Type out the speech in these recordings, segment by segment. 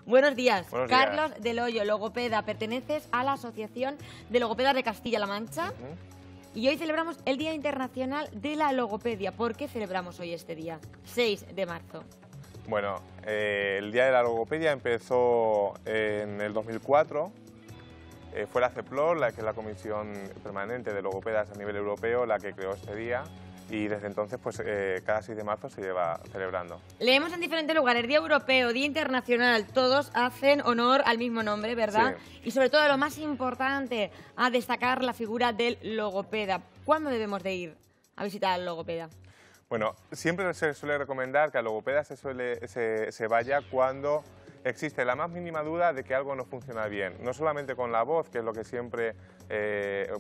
Buenos días. Buenos días. Carlos del Hoyo, logopeda. Perteneces a la Asociación de Logopedas de Castilla-La Mancha. Y hoy celebramos el Día Internacional de la Logopedia. ¿Por qué celebramos hoy este día? 6 de marzo. Bueno, el Día de la Logopedia empezó en el 2004. Fue la CEPLOR, que es la Comisión Permanente de Logopedas a nivel europeo, la que creó este día. Y desde entonces, pues cada 6 de marzo se lleva celebrando. Leemos en diferentes lugares, Día Europeo, Día Internacional, todos hacen honor al mismo nombre, ¿verdad? Sí. Y sobre todo, lo más importante, a destacar la figura del logopeda. ¿Cuándo debemos de ir a visitar al logopeda? Bueno, siempre se suele recomendar que al logopeda se vaya cuando existe la más mínima duda de que algo no funciona bien. No solamente con la voz, que es lo que siempre,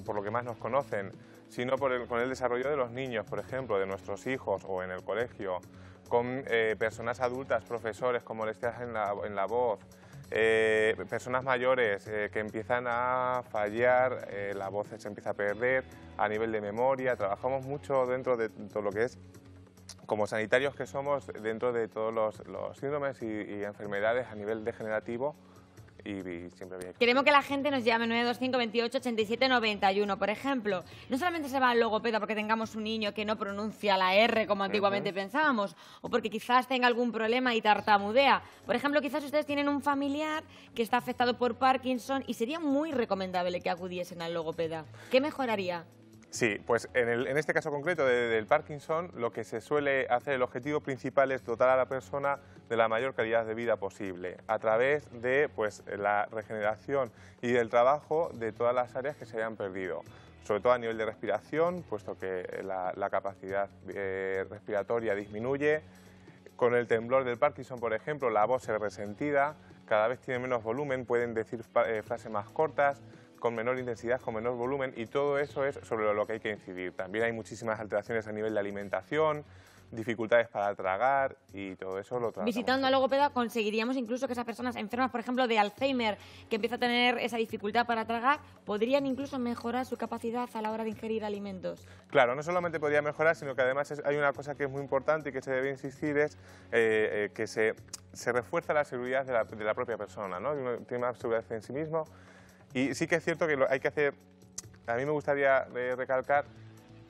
por lo que más nos conocen, sino con el desarrollo de los niños, por ejemplo, de nuestros hijos o en el colegio, con personas adultas, profesores con molestias en la voz, personas mayores que empiezan a fallar, la voz se empieza a perder a nivel de memoria. Trabajamos mucho dentro de todo lo que es, como sanitarios que somos, dentro de todos los síndromes y enfermedades a nivel degenerativo. Y siempre bien. Queremos que la gente nos llame 925 28 87 91. Por ejemplo, no solamente se va al logopeda porque tengamos un niño que no pronuncia la R como antiguamente pensábamos, o porque quizás tenga algún problema y tartamudea. Por ejemplo, quizás ustedes tienen un familiar que está afectado por Parkinson y sería muy recomendable que acudiesen al logopeda. ¿Qué mejoraría? Sí, pues en este caso concreto del Parkinson, lo que se suele hacer, el objetivo principal es dotar a la persona de la mayor calidad de vida posible a través de la regeneración y del trabajo de todas las áreas que se hayan perdido, sobre todo a nivel de respiración, puesto que la capacidad respiratoria disminuye. Con el temblor del Parkinson, por ejemplo, la voz se ve resentida, cada vez tiene menos volumen, pueden decir frases más cortas, con menor intensidad, con menor volumen, y todo eso es sobre lo que hay que incidir. También hay muchísimas alteraciones a nivel de alimentación, dificultades para tragar, y todo eso lo tratamos. Visitando al logopeda conseguiríamos incluso que esas personas enfermas, por ejemplo, de Alzheimer, que empieza a tener esa dificultad para tragar, podrían incluso mejorar su capacidad a la hora de ingerir alimentos. Claro, no solamente podría mejorar, sino que además hay una cosa que es muy importante y que se debe insistir, es que se refuerza la seguridad de la propia persona, ¿no? Tiene más seguridad en sí mismo. Y sí que es cierto que hay que hacer, a mí me gustaría recalcar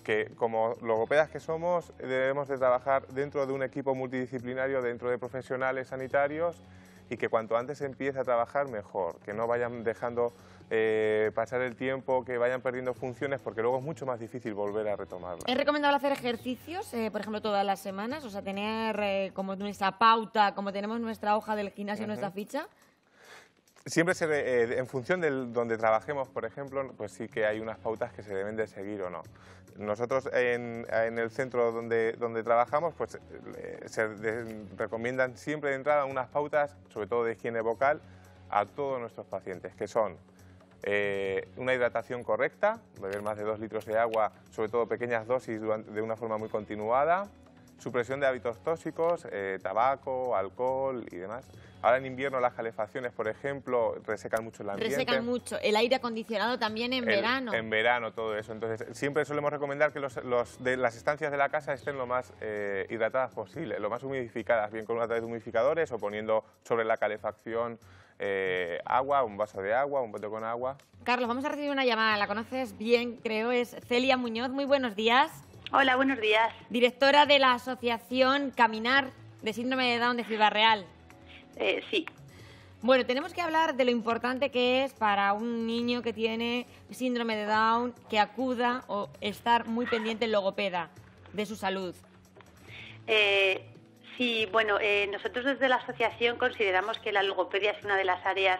que como logopedas que somos debemos de trabajar dentro de un equipo multidisciplinario, dentro de profesionales sanitarios, y que cuanto antes se empiece a trabajar mejor, que no vayan dejando pasar el tiempo, que vayan perdiendo funciones, porque luego es mucho más difícil volver a retomarlas. ¿Es recomendable hacer ejercicios, por ejemplo, todas las semanas? O sea, tener como nuestra pauta, como tenemos nuestra hoja del gimnasio, nuestra ficha. Siempre en función de donde trabajemos, por ejemplo, pues sí que hay unas pautas que se deben de seguir o no. Nosotros en el centro donde trabajamos, pues se recomiendan siempre de entrada unas pautas, sobre todo de higiene vocal, a todos nuestros pacientes, que son una hidratación correcta, beber más de 2 litros de agua, sobre todo pequeñas dosis de una forma muy continuada, supresión de hábitos tóxicos, tabaco, alcohol y demás. Ahora en invierno las calefacciones, por ejemplo, resecan mucho el ambiente. Resecan mucho. El aire acondicionado también en verano. En verano, todo eso. Entonces, siempre solemos recomendar que las estancias de la casa estén lo más hidratadas posible, lo más humidificadas, bien a través de humidificadores o poniendo sobre la calefacción agua, un vaso de agua, un bote con agua. Carlos, vamos a recibir una llamada. La conoces bien, creo, es Celia Muñoz. Muy buenos días. Hola, buenos días. Directora de la Asociación Caminar de Síndrome de Down de Ciudad Real. Sí. Bueno, tenemos que hablar de lo importante que es para un niño que tiene síndrome de Down que acuda o estar muy pendiente el logopeda de su salud. Sí, bueno, nosotros desde la asociación consideramos que la logopedia es una de las áreas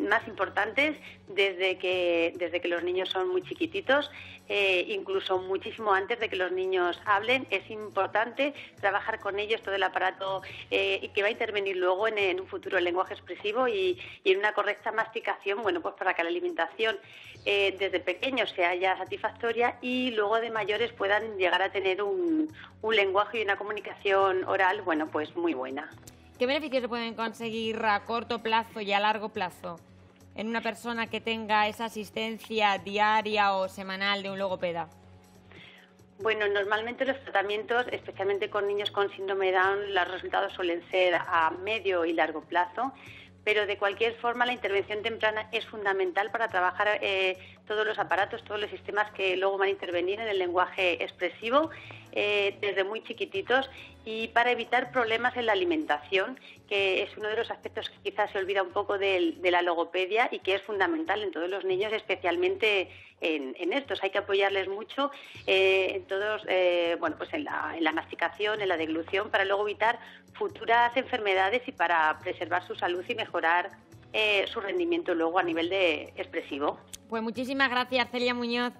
más importantes desde que los niños son muy chiquititos, incluso muchísimo antes de que los niños hablen. Es importante trabajar con ellos todo el aparato que va a intervenir luego en un futuro el lenguaje expresivo y en una correcta masticación, bueno, pues para que la alimentación desde pequeños sea ya satisfactoria y luego de mayores puedan llegar a tener un lenguaje y una comunicación oral, bueno, pues muy buena. ¿Qué beneficios se pueden conseguir a corto plazo y a largo plazo en una persona que tenga esa asistencia diaria o semanal de un logopeda? Bueno, normalmente los tratamientos, especialmente con niños con síndrome de Down, los resultados suelen ser a medio y largo plazo, pero de cualquier forma la intervención temprana es fundamental para trabajar todos los aparatos, todos los sistemas que luego van a intervenir en el lenguaje expresivo desde muy chiquititos, y para evitar problemas en la alimentación, que es uno de los aspectos que quizás se olvida un poco de la logopedia y que es fundamental en todos los niños, especialmente en estos. Hay que apoyarles mucho en todos, pues en la masticación, en la deglución, para luego evitar futuras enfermedades y para preservar su salud y mejorar su rendimiento luego a nivel expresivo. Pues muchísimas gracias, Celia Muñoz.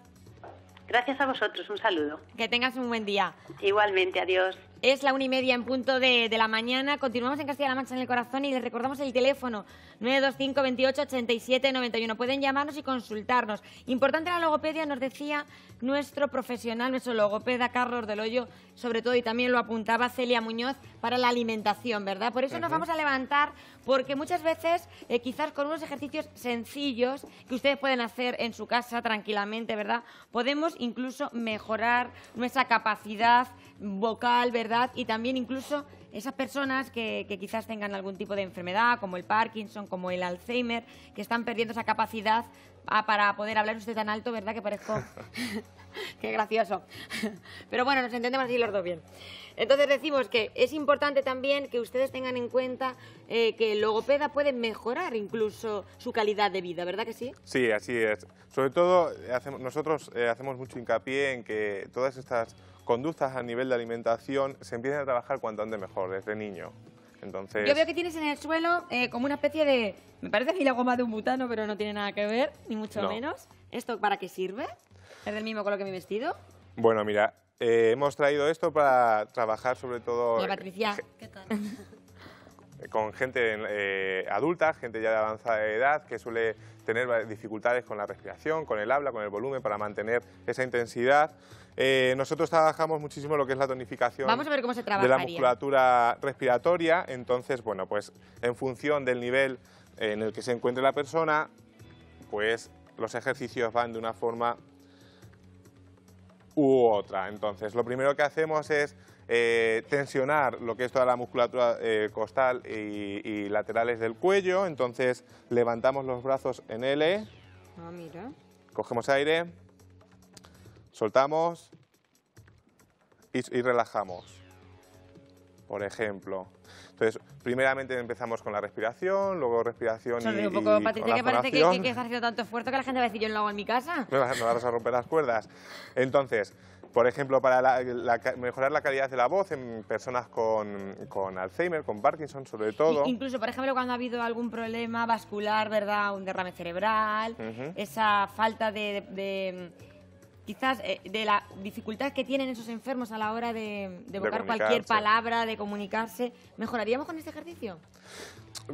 Gracias a vosotros, un saludo. Que tengas un buen día. Igualmente, adiós. Es la 1:30 en punto de la mañana. Continuamos en Castilla-La Mancha en el corazón y les recordamos el teléfono 925 28 87 91. Pueden llamarnos y consultarnos. Importante la logopedia, nos decía nuestro profesional, nuestro logopeda Carlos del Hoyo, sobre todo, y también lo apuntaba Celia Muñoz, para la alimentación, ¿verdad? Por eso nos vamos a levantar, porque muchas veces, quizás con unos ejercicios sencillos que ustedes pueden hacer en su casa tranquilamente, ¿verdad?, podemos incluso mejorar nuestra capacidad vocal, ¿verdad? Y también incluso esas personas que quizás tengan algún tipo de enfermedad, como el Parkinson, como el Alzheimer, que están perdiendo esa capacidad para poder hablar. Usted tan alto, ¿verdad?, que parezco... Qué gracioso. Pero bueno, nos entendemos así los dos bien. Entonces decimos que es importante también que ustedes tengan en cuenta que el logopeda puede mejorar incluso su calidad de vida, ¿verdad que sí? Sí, así es. Sobre todo, nosotros hacemos mucho hincapié en que todas estas conductas a nivel de alimentación se empiecen a trabajar cuanto antes mejor, desde niño. Entonces... Yo veo que tienes en el suelo como una especie de... Me parece a mí la goma de un butano, pero no tiene nada que ver, ni mucho menos. ¿Esto para qué sirve? ¿Es del mismo color que mi vestido? Bueno, mira, hemos traído esto para trabajar sobre todo... Hola, Patricia. ¿Qué tal? Con gente adulta, gente ya de avanzada edad, que suele tener dificultades con la respiración, con el habla, con el volumen, para mantener esa intensidad. Nosotros trabajamos muchísimo lo que es la tonificación. Vamos a ver cómo se de trabajaría. la musculatura respiratoria. Entonces, bueno, pues en función del nivel en el que se encuentre la persona, pues los ejercicios van de una forma u otra. Entonces, lo primero que hacemos es tensionar lo que es toda la musculatura costal y laterales del cuello. Entonces, levantamos los brazos en L, Mira. cogemos aire, soltamos y relajamos, por ejemplo. Entonces, primeramente empezamos con la respiración, luego respiración Sonríe un poco, y Patricia, que parece que estás haciendo tanto esfuerzo que la gente va a decir, yo no lo hago en mi casa. Me vas a romper las cuerdas. Entonces, por ejemplo, para mejorar la calidad de la voz en personas con Alzheimer, con Parkinson sobre todo. Incluso, por ejemplo, cuando ha habido algún problema vascular, ¿verdad?, un derrame cerebral, esa falta quizás de la dificultad que tienen esos enfermos a la hora de evocar cualquier palabra, de comunicarse. ¿Mejoraríamos con este ejercicio?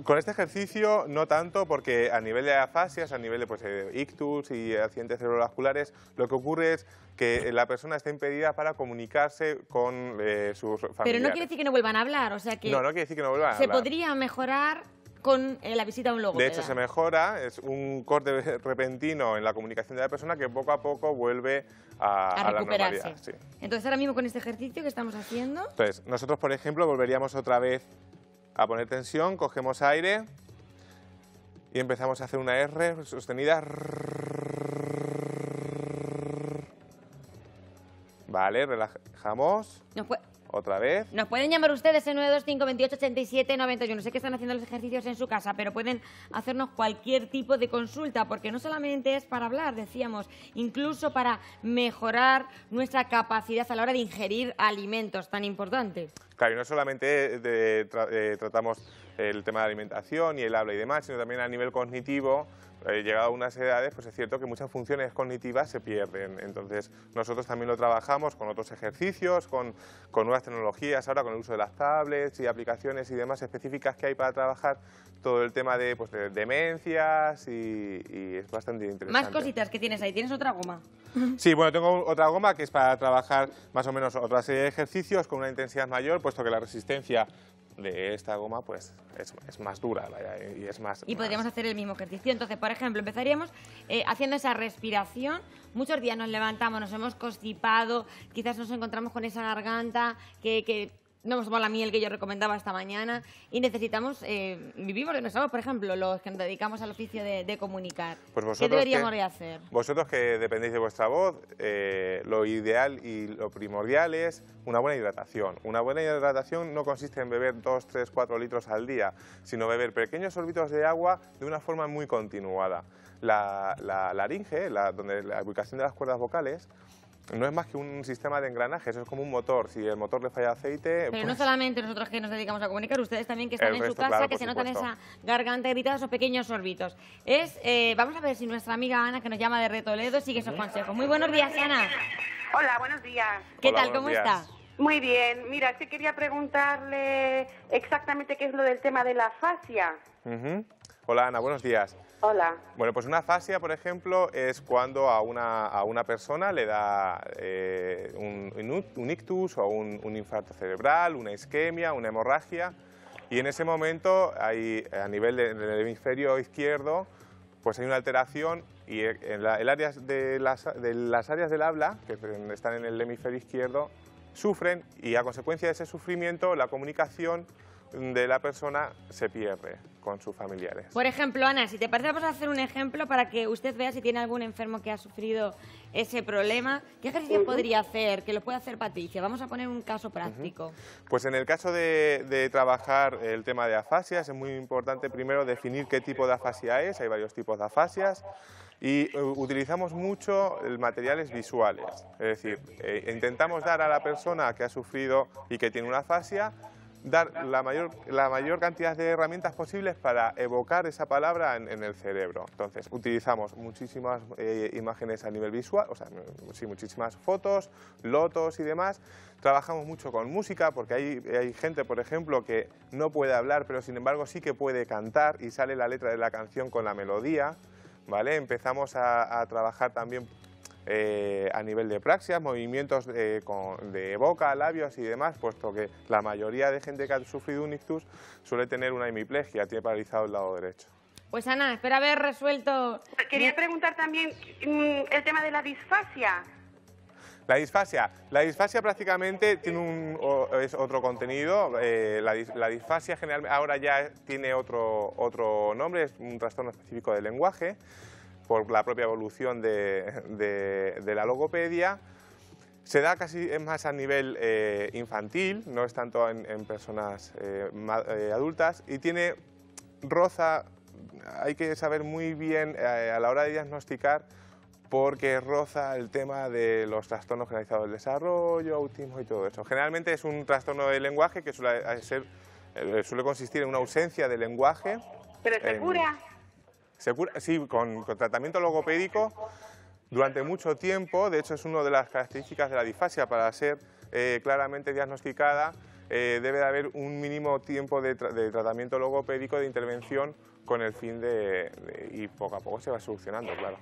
Con este ejercicio no tanto, porque a nivel de afasias, a nivel de ictus y accidentes cerebrovasculares, lo que ocurre es que la persona está impedida para comunicarse con sus familiares. Pero no quiere decir que no vuelvan a hablar, o sea que... No quiere decir que no vuelvan a hablar. Se podría mejorar con la visita a un logopeda. De hecho, se mejora, es un corte repentino en la comunicación de la persona que poco a poco vuelve a recuperarse. La normalidad. Sí. Entonces, ahora mismo con este ejercicio que estamos haciendo... Entonces, nosotros, por ejemplo, volveríamos otra vez a poner tensión, cogemos aire y empezamos a hacer una R sostenida. Vale, relajamos. Otra vez. Nos pueden llamar ustedes en 925 28 87 91. Sé que están haciendo los ejercicios en su casa, pero pueden hacernos cualquier tipo de consulta, porque no solamente es para hablar, decíamos, incluso para mejorar nuestra capacidad a la hora de ingerir alimentos tan importantes. Claro, y no solamente tratamos el tema de alimentación y el habla y demás, sino también a nivel cognitivo. Llegado a unas edades, pues es cierto que muchas funciones cognitivas se pierden. Entonces, nosotros también lo trabajamos con otros ejercicios, con nuevas tecnologías, ahora con el uso de las tablets y aplicaciones y demás específicas que hay para trabajar todo el tema de demencias y es bastante interesante. Más cositas que tienes ahí. ¿Tienes otra goma? Sí, bueno, tengo otra goma que es para trabajar más o menos otra serie de ejercicios con una intensidad mayor, puesto que la resistencia de esta goma pues es más dura, vaya, y es más... Y podríamos hacer el mismo ejercicio. Entonces, por ejemplo, empezaríamos haciendo esa respiración. Muchos días nos levantamos, nos hemos constipado, quizás nos encontramos con esa garganta que no somos la miel que yo recomendaba esta mañana y necesitamos, vivimos de nuestra voz, por ejemplo, los que nos dedicamos al oficio de comunicar. Pues ¿Qué deberíamos de hacer? Vosotros que dependéis de vuestra voz, lo ideal y lo primordial es una buena hidratación. Una buena hidratación no consiste en beber 2, 3, 4 litros al día, sino beber pequeños sorbitos de agua de una forma muy continuada. La laringe, donde la ubicación de las cuerdas vocales, no es más que un sistema de engranajes, es como un motor. Si el motor le falla aceite... Pero pues, no solamente nosotros que nos dedicamos a comunicar, ustedes también que están en su casa, claro, que por se notan supuesto. esa garganta gritada, esos pequeños sorbitos. Vamos a ver si nuestra amiga Ana, que nos llama de Retoledo, sigue esos consejos. Muy buenos días, Ana. Hola, buenos días. ¿Qué Hola, tal? ¿Cómo buenos días. está? Muy bien. Mira, es que quería preguntarle exactamente qué es lo del tema de la fascia. Hola, Ana, buenos días. Hola. Bueno, pues una afasia, por ejemplo, es cuando a una persona le da un ictus o un infarto cerebral, una isquemia, una hemorragia, y en ese momento hay, a nivel del hemisferio izquierdo, pues hay una alteración y en el área de las áreas del habla, que están en el hemisferio izquierdo, sufren y a consecuencia de ese sufrimiento la comunicación de la persona se pierde con sus familiares. Por ejemplo, Ana, si te parece, vamos a hacer un ejemplo para que usted vea si tiene algún enfermo que ha sufrido ese problema. ¿Qué ejercicio podría hacer? Que lo pueda hacer Patricia. Vamos a poner un caso práctico. Pues en el caso de trabajar el tema de afasias, es muy importante primero definir qué tipo de afasia es. Hay varios tipos de afasias. Y utilizamos mucho materiales visuales. Es decir, intentamos dar a la persona que ha sufrido y que tiene una afasia dar la mayor cantidad de herramientas posibles para evocar esa palabra en el cerebro. Entonces, utilizamos muchísimas imágenes a nivel visual, o sea, sí, muchísimas fotos, lotos y demás. Trabajamos mucho con música, porque hay gente, por ejemplo, que no puede hablar, pero sin embargo sí que puede cantar y sale la letra de la canción con la melodía, ¿vale? Empezamos a trabajar también a nivel de praxias, movimientos de boca, labios y demás, puesto que la mayoría de gente que ha sufrido un ictus suele tener una hemiplegia, tiene paralizado el lado derecho. Pues Ana, espera haber resuelto... Quería preguntar también el tema de la disfasia. La disfasia prácticamente tiene es otro contenido. La disfasia generalmente ahora ya tiene otro nombre, es un trastorno específico del lenguaje, por la propia evolución de la logopedia. Se da es más a nivel infantil, no es tanto en personas adultas, y hay que saber muy bien a la hora de diagnosticar, porque roza el tema de los trastornos generalizados del desarrollo, autismo y todo eso. Generalmente es un trastorno del lenguaje que suele consistir en una ausencia de lenguaje. ¿Pero se cura? Sí, con tratamiento logopédico durante mucho tiempo. De hecho, es una de las características de la disfasia. Para ser claramente diagnosticada, debe de haber un mínimo tiempo de tratamiento logopédico, de intervención, con el fin y poco a poco se va solucionando, claro.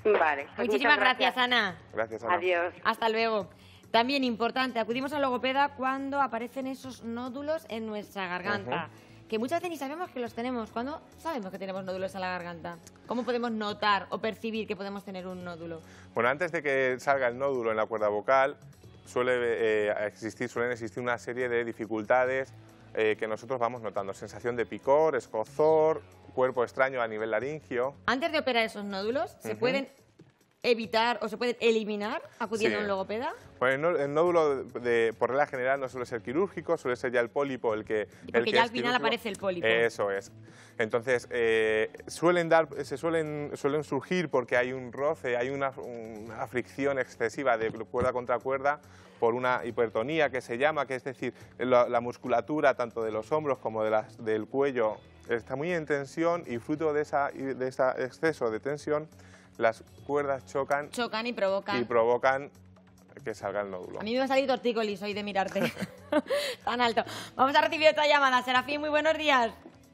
Vale. Pues Muchísimas gracias, Ana. Gracias, Ana. Adiós. Hasta luego. También importante, acudimos al logopeda cuando aparecen esos nódulos en nuestra garganta. Que muchas veces ni sabemos que los tenemos. ¿Cuándo sabemos que tenemos nódulos en la garganta? ¿Cómo podemos notar o percibir que podemos tener un nódulo? Bueno, antes de que salga el nódulo en la cuerda vocal, suelen existir una serie de dificultades que nosotros vamos notando. Sensación de picor, escozor, cuerpo extraño a nivel laringio. Antes de operar esos nódulos, ¿se pueden evitar o se pueden eliminar acudiendo a un logopeda? Bueno, el nódulo, por regla general, no suele ser quirúrgico, suele ser ya el pólipo el que... Porque ya al final aparece el pólipo. Eso es. Entonces, suelen surgir porque hay un roce, hay una fricción excesiva de cuerda contra cuerda por una hipertonía que se llama, que es decir, la musculatura tanto de los hombros como del cuello está muy en tensión, y fruto de ese exceso de tensión, las cuerdas chocan y provocan que salga el nódulo. A mí me va a salir tortícolis hoy de mirarte tan alto. Vamos a recibir otra llamada. Serafín, muy buenos días.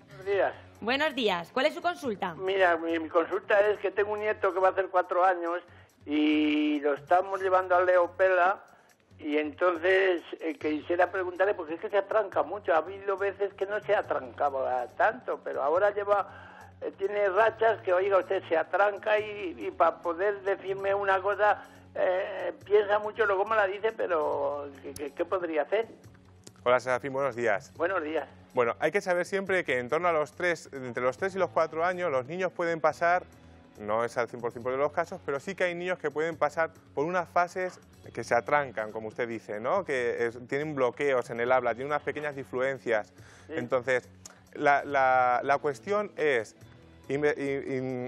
Buenos días. Buenos días. ¿Cuál es su consulta? Mira, mi consulta es que tengo un nieto que va a hacer 4 años y lo estamos llevando a Leopela, y entonces quisiera preguntarle, porque es que se atranca mucho. Ha habido veces que no se atrancaba tanto, pero ahora tiene rachas que, oiga, usted se atranca y para poder decirme una cosa, piensa mucho luego me la dice, pero ¿qué podría hacer? Hola, Serafín, buenos días. Buenos días. Bueno, hay que saber siempre que en torno a entre los 3 y los 4 años, los niños pueden pasar, no es al 100% de los casos, pero sí que hay niños que pueden pasar por unas fases que se atrancan, como usted dice, ¿no? Tienen bloqueos en el habla, tienen unas pequeñas disfluencias. Sí. Entonces, la cuestión es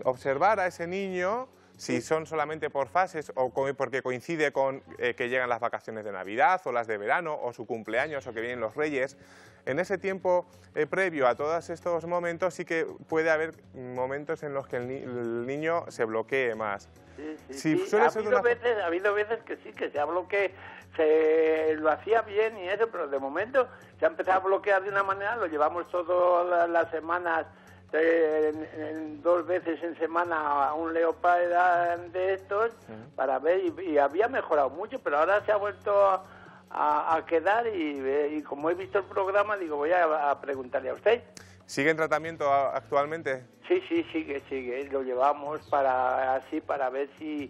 observar a ese niño, si son solamente por fases o porque coincide con que llegan las vacaciones de Navidad o las de verano o su cumpleaños o que vienen los Reyes. En ese tiempo previo a todos estos momentos sí que puede haber momentos en los que el niño se bloquee más. Sí. Ha habido veces que sí, que se ha bloqueado, lo hacía bien y eso, pero de momento se ha empezado a bloquear de una manera, lo llevamos todas las semanas, 2 veces en semana a un leopardo de estos para ver y había mejorado mucho, pero ahora se ha vuelto a quedar y como he visto el programa digo voy a preguntarle a usted. ¿Sigue en tratamiento actualmente? Sí, sigue, lo llevamos para ver si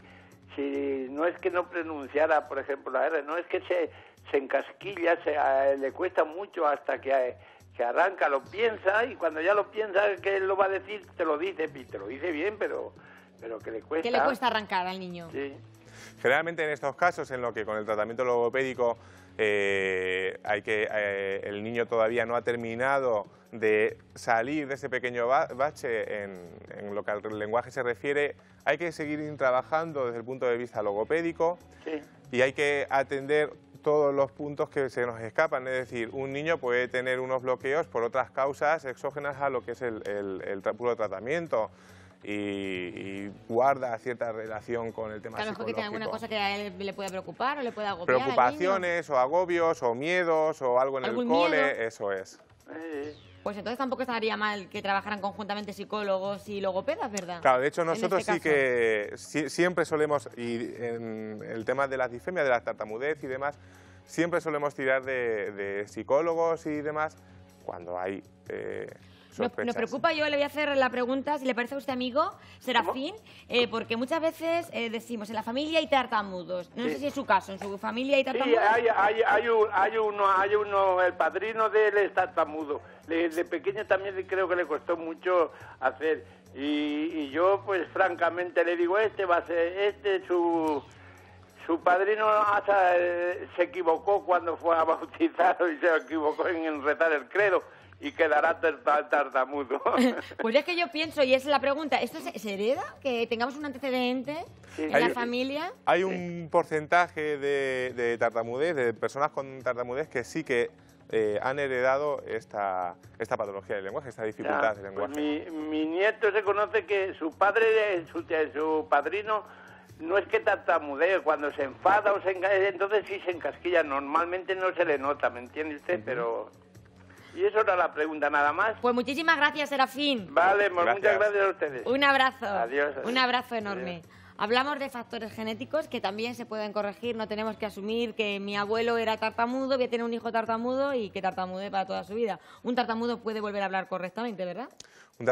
no es que no pronunciara, por ejemplo, la R, no es que se encasquilla, le cuesta mucho hasta que arranca, lo piensa y cuando ya lo piensa que él lo va a decir, te lo dice bien, pero que le cuesta. ¿Qué le cuesta arrancar al niño? Sí. Generalmente en estos casos en los que con el tratamiento logopédico el niño todavía no ha terminado de salir de ese pequeño bache en lo que al lenguaje se refiere, hay que seguir trabajando desde el punto de vista logopédico y hay que atender todos los puntos que se nos escapan, es decir, un niño puede tener unos bloqueos por otras causas exógenas a lo que es el puro tratamiento y guarda cierta relación con el tema psicológico. A lo mejor que tenga alguna cosa que a él le pueda preocupar o le pueda agobiar. Preocupaciones o agobios o miedos o algo en el cole, miedo? Eso es. Pues entonces tampoco estaría mal que trabajaran conjuntamente psicólogos y logopedas, ¿verdad? Claro, de hecho nosotros siempre solemos, y en el tema de las disfemias, de la tartamudez y demás, siempre solemos tirar de psicólogos y demás cuando hay sospechas. Nos preocupa, yo le voy a hacer la pregunta, si le parece a usted, amigo, Serafín, porque muchas veces decimos, en la familia hay tartamudos. No sé si es su caso, en su familia hay tartamudos. Sí, hay uno, el padrino de él es tartamudo. De pequeño también creo que le costó mucho hacer. Y yo, pues francamente, le digo, su padrino se equivocó cuando fue a bautizarlo y se equivocó en rezar el credo. Y quedará tartamudo. Pues es que yo pienso, y esa es la pregunta, ¿esto se hereda? ¿Que tengamos un antecedente en la familia? Hay un porcentaje de tartamudez, de personas con tartamudez que sí que han heredado esta patología del lenguaje, esta dificultad del lenguaje. Pues mi nieto se conoce que su padre, su padrino, no es que tartamudee, cuando se enfada o entonces sí se encasquilla. Normalmente no se le nota, ¿me entiende usted? Pero... Y eso era la pregunta, nada más. Pues muchísimas gracias, Serafín. Vale, muchas gracias a ustedes. Un abrazo. Adiós. Un abrazo enorme. Adiós. Hablamos de factores genéticos que también se pueden corregir. No tenemos que asumir que mi abuelo era tartamudo, voy a tener un hijo tartamudo y que tartamude para toda su vida. Un tartamudo puede volver a hablar correctamente, ¿verdad? Un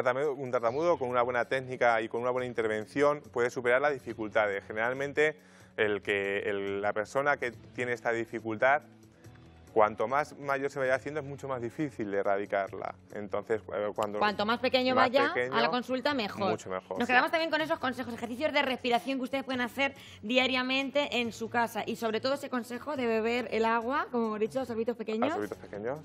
tartamudo con una buena técnica y con una buena intervención puede superar las dificultades. Generalmente la persona que tiene esta dificultad, cuanto más mayor se vaya haciendo, es mucho más difícil de erradicarla. Entonces, cuanto más pequeño vaya a la consulta, mejor. Mucho mejor. Nos quedamos también con esos consejos, ejercicios de respiración que ustedes pueden hacer diariamente en su casa. Y sobre todo ese consejo de beber el agua, como hemos dicho, a sorbitos pequeños. A sorbitos pequeños,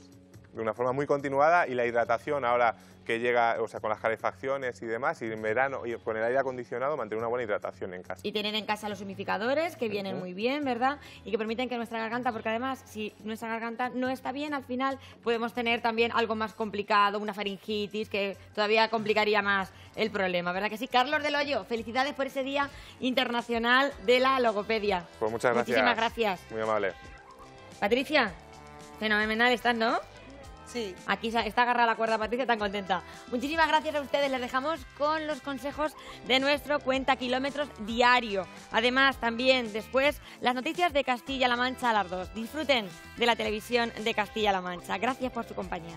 de una forma muy continuada, y la hidratación ahora que llega, o sea, con las calefacciones y demás, y en verano y con el aire acondicionado, mantener una buena hidratación en casa. Y tener en casa los humidificadores, que vienen muy bien, ¿verdad? Y que permiten que nuestra garganta, porque además, si nuestra garganta no está bien, al final podemos tener también algo más complicado, una faringitis, que todavía complicaría más el problema, ¿verdad que sí? Carlos del Hoyo, felicidades por ese Día Internacional de la Logopedia. Pues muchas gracias. Muchísimas gracias. Muy amable. Patricia, fenomenal estás, ¿no? Sí. Aquí está agarrada la cuerda, Patricia, tan contenta. Muchísimas gracias a ustedes. Les dejamos con los consejos de nuestro Cuenta Kilómetros diario. Además, también después, las noticias de Castilla-La Mancha a las 2. Disfruten de la televisión de Castilla-La Mancha. Gracias por su compañía.